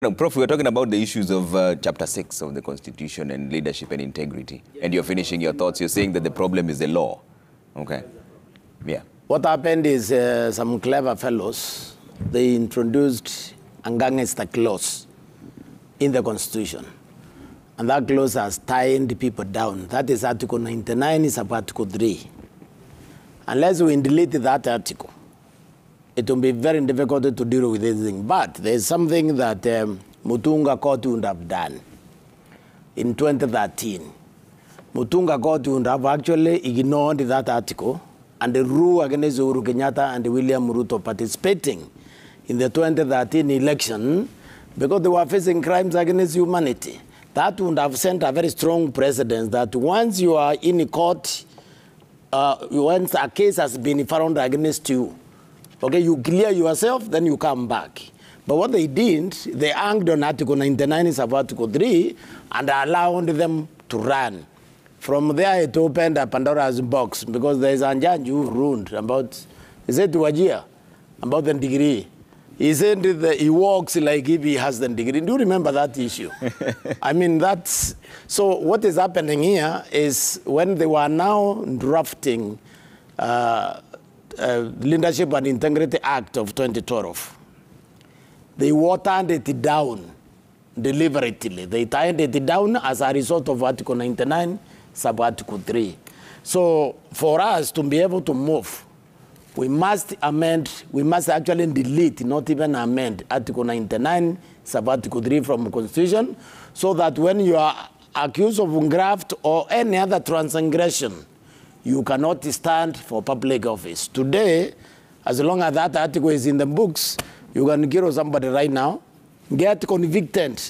No, Prof, we're talking about the issues of Chapter 6 of the Constitution and leadership and integrity. And you're finishing your thoughts. You're saying that the problem is the law. Okay. Yeah. What happened is some clever fellows, they introduced a gangster clause in the Constitution. And that clause has tied people down. That is Article 99, is Article 3. Unless we delete that article, it will be very difficult to deal with this thing. But there's something that Mutunga Court would have done in 2013. Mutunga Court would have actually ignored that article and the rule against Uhuru Kenyatta and William Ruto participating in the 2013 election because they were facing crimes against humanity. That would have sent a very strong precedent that once you are in a court, once a case has been found against you, okay, you clear yourself, then you come back. But what they did, they hanged on Article 99 of Article 3 and allowed them to run. From there, it opened a Pandora's box because there is a judge who ruled about, he said to Wajir, about the degree. He said that he walks like if he has the degree. Do you remember that issue? I mean, that's... So what is happening here is when they were now drafting Leadership and Integrity Act of 2012, they watered it down deliberately. They tied it down as a result of Article 99, sub-Article 3. So for us to be able to move, we must amend, we must actually delete, not even amend, Article 99, sub-Article 3 from the Constitution, so that when you are accused of graft or any other transgression, you cannot stand for public office. Today, as long as that article is in the books, you can kill somebody right now, get convicted,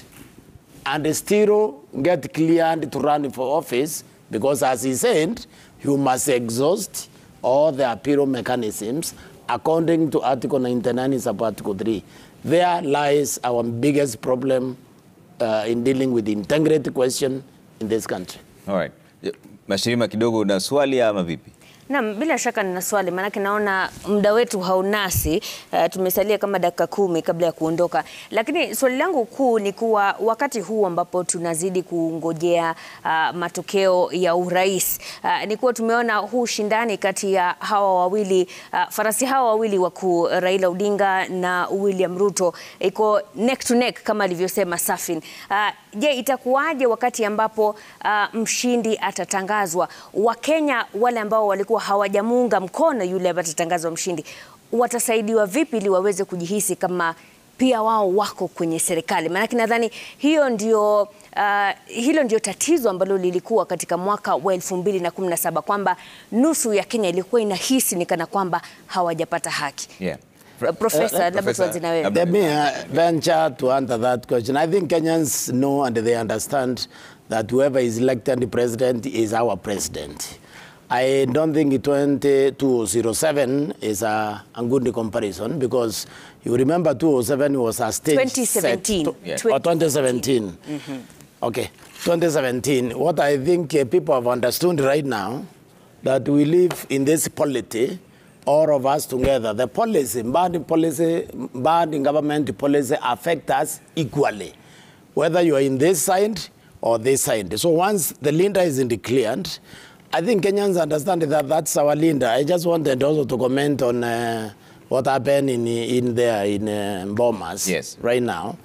and still get cleared to run for office, because as he said, you must exhaust all the appeal mechanisms according to Article 99 sub Article 3. There lies our biggest problem in dealing with the integrity question in this country. All right. Mashirima kidogo na swali ama vipi? Naam, bila shaka nina swali, manake naona muda wetu haunasi, tumesalia kama dakika 10 kabla ya kuondoka. Lakini swali langu kuu ni kuwa wakati huu ambapo tunazidi kungojea matokeo ya urais, ni kuwa tumeona huu shindani kati ya hawa wawili, farasi hawa wawili wakuu, Raila Odinga na William Ruto, iko neck to neck kama alivyosema Safin. Je, itakuwaje wakati ambapo mshindi atatangazwa? Wakenya wale ambao walikuwa hawajamuunga mkono yule ambaye atatangazwa mshindi, watasaidiwa vipi ili waweze kujihisi kama pia wao wako kwenye serikali? Maana nadhani hilo ndio tatizo ambalo lilikuwa katika mwaka wa 2017, kwamba nusu ya Kenya ilikuwa inahisi ni kana kwamba hawajapata haki. Yeah. Professor, let me venture to answer that question. I think Kenyans know and they understand that whoever is elected president is our president. I don't think 2007 is a good comparison, because you remember 2007 was a stage 2017. Or 2017. Mm-hmm. Okay, 2017. What I think people have understood right now, that we live in this polity, all of us together. The policy, bad government policy affect us equally, whether you are in this side or this side. So once the leader is declared, I think Kenyans understand that that's our leader. I just wanted also to comment on what happened in Bomas. Yes. Right now.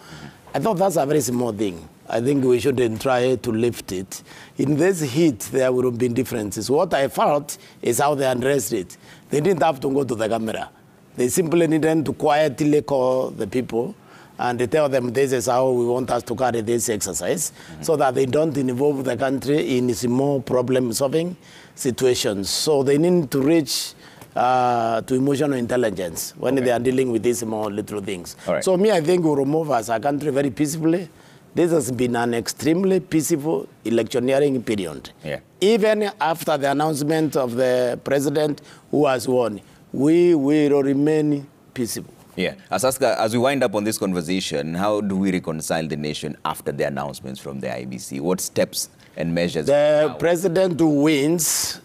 I thought that's a very small thing. I think we shouldn't try to lift it. In this heat, there would have been differences. What I felt is how they addressed it. They didn't have to go to the camera. They simply needed to quietly call the people and they tell them this is how we want us to carry this exercise, so that they don't involve the country in more problem-solving situations. So they need to reach to emotional intelligence when they are dealing with these more little things. Right. So me, I think we will move as a country very peacefully. This has been an extremely peaceful electioneering period. Yeah. Even after the announcement of the president who has won, we will remain peaceful. Yeah. Asaska, as we wind up on this conversation, how do we reconcile the nation after the announcements from the IBC? What steps and measures? The president who wins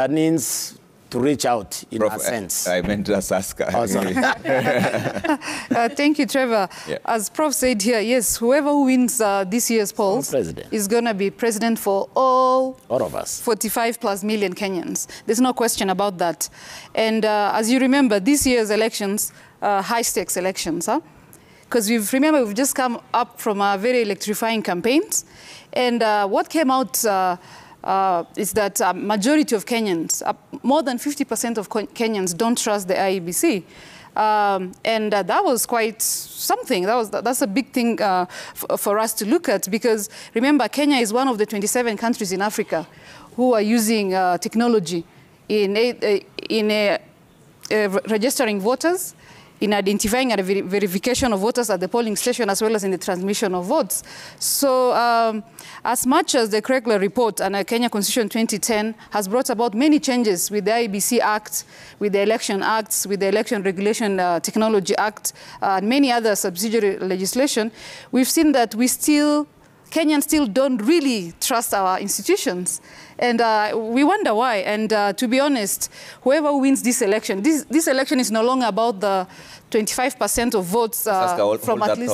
needs to reach out in a sense. I meant to ask. Oh, sorry. Thank you, Trevor. Yeah. As Prof said here, yes, whoever wins this year's polls is going to be president for all of us. 45 plus million Kenyans. There's no question about that. And as you remember, this year's elections, high-stakes elections, because we've just come up from a very electrifying campaigns. And what came out is that majority of Kenyans, more than 50% of Kenyans don't trust the IEBC. And that was quite something. That's a big thing for us to look at, because remember, Kenya is one of the 27 countries in Africa who are using technology in registering voters, in identifying and verification of voters at the polling station, as well as in the transmission of votes. So as much as the Craigler report and Kenya Constitution 2010 has brought about many changes with the IEBC Act, with the Election Acts, with the Election Regulation Technology Act, and many other subsidiary legislation, we've seen that Kenyans still don't really trust our institutions. And we wonder why. And to be honest, whoever wins this election, this election is no longer about the 25% of votes from at least